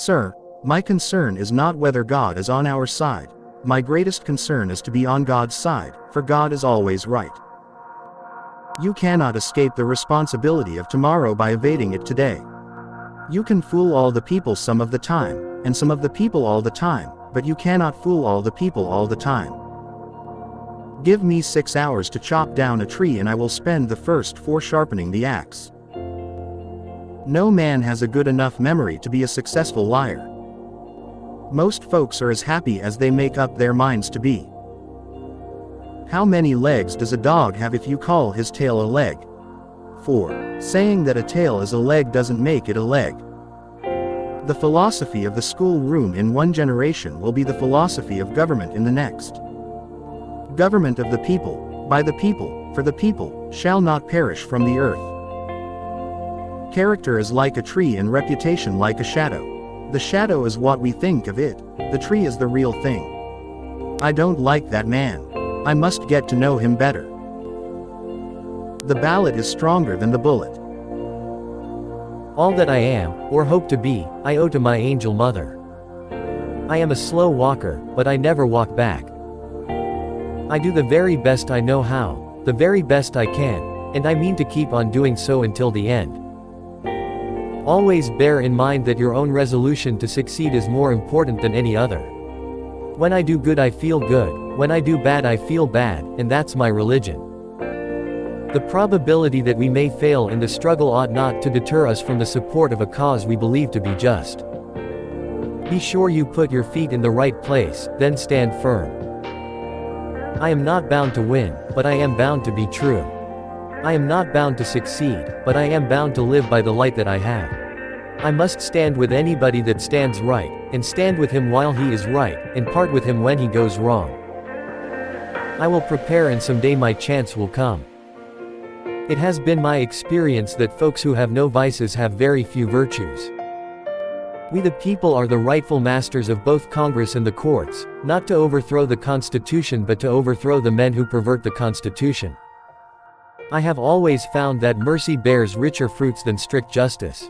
Sir, my concern is not whether God is on our side. My greatest concern is to be on God's side, for God is always right. You cannot escape the responsibility of tomorrow by evading it today. You can fool all the people some of the time, and some of the people all the time, but you cannot fool all the people all the time. Give me 6 hours to chop down a tree and I will spend the first 4 sharpening the axe. No man has a good enough memory to be a successful liar. Most folks are as happy as they make up their minds to be. How many legs does a dog have if you call his tail a leg? 4. Saying that a tail is a leg doesn't make it a leg. The philosophy of the schoolroom in one generation will be the philosophy of government in the next. Government of the people, by the people, for the people, shall not perish from the earth. Character is like a tree and reputation like a shadow. The shadow is what we think of it, the tree is the real thing. I don't like that man. I must get to know him better. The ballot is stronger than the bullet. All that I am, or hope to be, I owe to my angel mother. I am a slow walker, but I never walk back. I do the very best I know how, the very best I can, and I mean to keep on doing so until the end. Always bear in mind that your own resolution to succeed is more important than any other. When I do good I feel good, when I do bad I feel bad, and that's my religion. The probability that we may fail in the struggle ought not to deter us from the support of a cause we believe to be just. Be sure you put your feet in the right place, then stand firm. I am not bound to win, but I am bound to be true. I am not bound to succeed, but I am bound to live by the light that I have. I must stand with anybody that stands right, and stand with him while he is right, and part with him when he goes wrong. I will prepare and someday my chance will come. It has been my experience that folks who have no vices have very few virtues. We the people are the rightful masters of both Congress and the courts, not to overthrow the Constitution but to overthrow the men who pervert the Constitution. I have always found that mercy bears richer fruits than strict justice.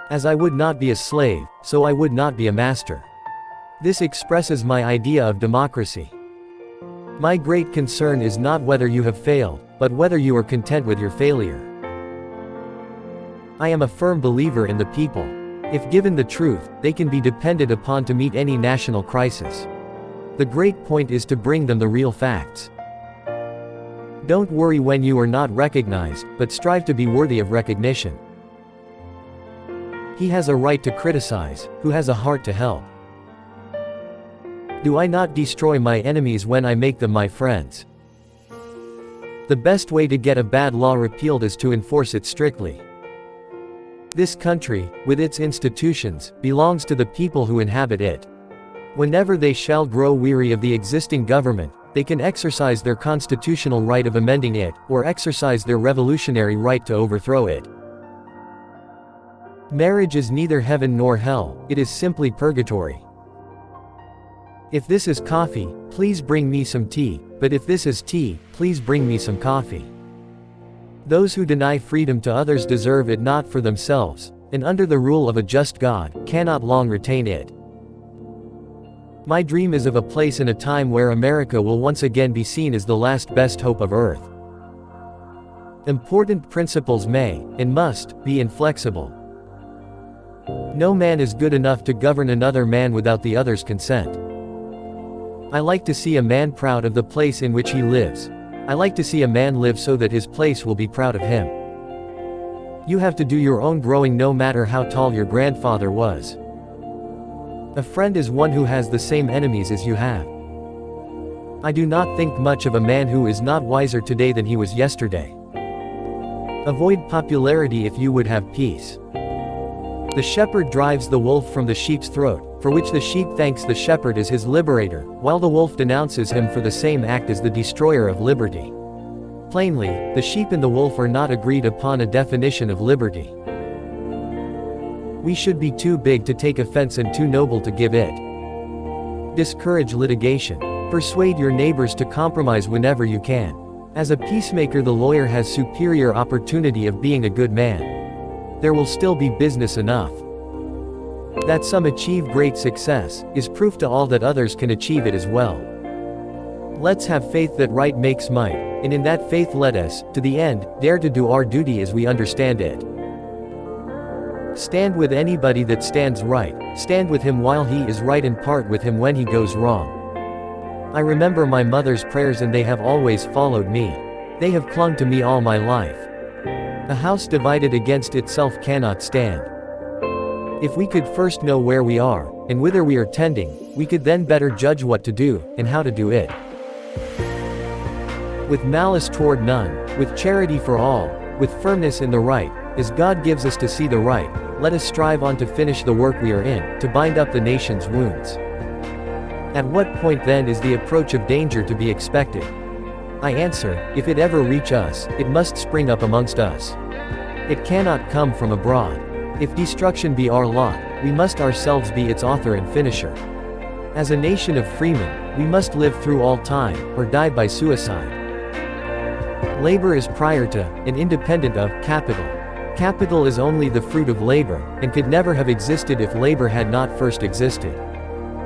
As I would not be a slave, so I would not be a master. This expresses my idea of democracy. My great concern is not whether you have failed, but whether you are content with your failure. I am a firm believer in the people. If given the truth, they can be depended upon to meet any national crisis. The great point is to bring them the real facts. Don't worry when you are not recognized, but strive to be worthy of recognition. He has a right to criticize, who has a heart to help. Do I not destroy my enemies when I make them my friends? The best way to get a bad law repealed is to enforce it strictly. This country, with its institutions, belongs to the people who inhabit it. Whenever they shall grow weary of the existing government, they can exercise their constitutional right of amending it, or exercise their revolutionary right to overthrow it. Marriage is neither heaven nor hell, it is simply purgatory. If this is coffee, please bring me some tea, but if this is tea, please bring me some coffee. Those who deny freedom to others deserve it not for themselves, and under the rule of a just God, cannot long retain it. My dream is of a place and a time where America will once again be seen as the last best hope of earth. Important principles may, and must, be inflexible. No man is good enough to govern another man without the other's consent. I like to see a man proud of the place in which he lives. I like to see a man live so that his place will be proud of him. You have to do your own growing no matter how tall your grandfather was. A friend is one who has the same enemies as you have. I do not think much of a man who is not wiser today than he was yesterday. Avoid popularity if you would have peace. The shepherd drives the wolf from the sheep's throat, for which the sheep thanks the shepherd as his liberator, while the wolf denounces him for the same act as the destroyer of liberty. Plainly, the sheep and the wolf are not agreed upon a definition of liberty. We should be too big to take offense and too noble to give it. Discourage litigation. Persuade your neighbors to compromise whenever you can. As a peacemaker, the lawyer has superior opportunity of being a good man. There will still be business enough. That some achieve great success, is proof to all that others can achieve it as well. Let's have faith that right makes might, and in that faith let us, to the end, dare to do our duty as we understand it. Stand with anybody that stands right, stand with him while he is right and part with him when he goes wrong. I remember my mother's prayers and they have always followed me. They have clung to me all my life. A house divided against itself cannot stand. If we could first know where we are, and whither we are tending, we could then better judge what to do, and how to do it. With malice toward none, with charity for all, with firmness in the right, as God gives us to see the right, let us strive on to finish the work we are in, to bind up the nation's wounds. At what point then is the approach of danger to be expected? I answer, if it ever reach us, it must spring up amongst us. It cannot come from abroad. If destruction be our lot, we must ourselves be its author and finisher. As a nation of freemen, we must live through all time, or die by suicide. Labor is prior to, and independent of, capital. Capital is only the fruit of labor, and could never have existed if labor had not first existed.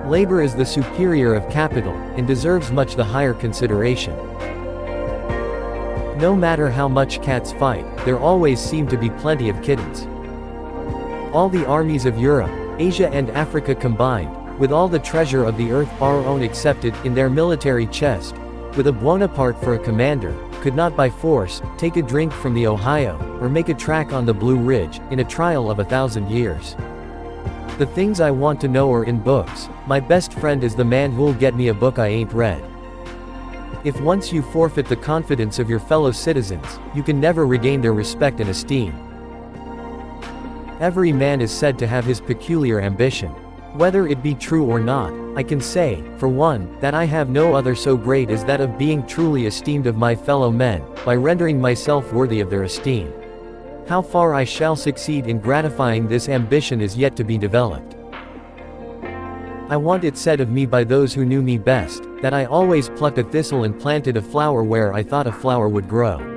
Labor is the superior of capital, and deserves much the higher consideration. No matter how much cats fight, there always seem to be plenty of kittens. All the armies of Europe, Asia and Africa combined, with all the treasure of the earth, our own excepted, in their military chest, with a Bonaparte for a commander, could not by force, take a drink from the Ohio, or make a track on the Blue Ridge, in a trial of 1,000 years. The things I want to know are in books. My best friend is the man who'll get me a book I ain't read. If once you forfeit the confidence of your fellow citizens, you can never regain their respect and esteem. Every man is said to have his peculiar ambition. Whether it be true or not, I can say, for one, that I have no other so great as that of being truly esteemed of my fellow men, by rendering myself worthy of their esteem. How far I shall succeed in gratifying this ambition is yet to be developed. I want it said of me by those who knew me best, that I always plucked a thistle and planted a flower where I thought a flower would grow.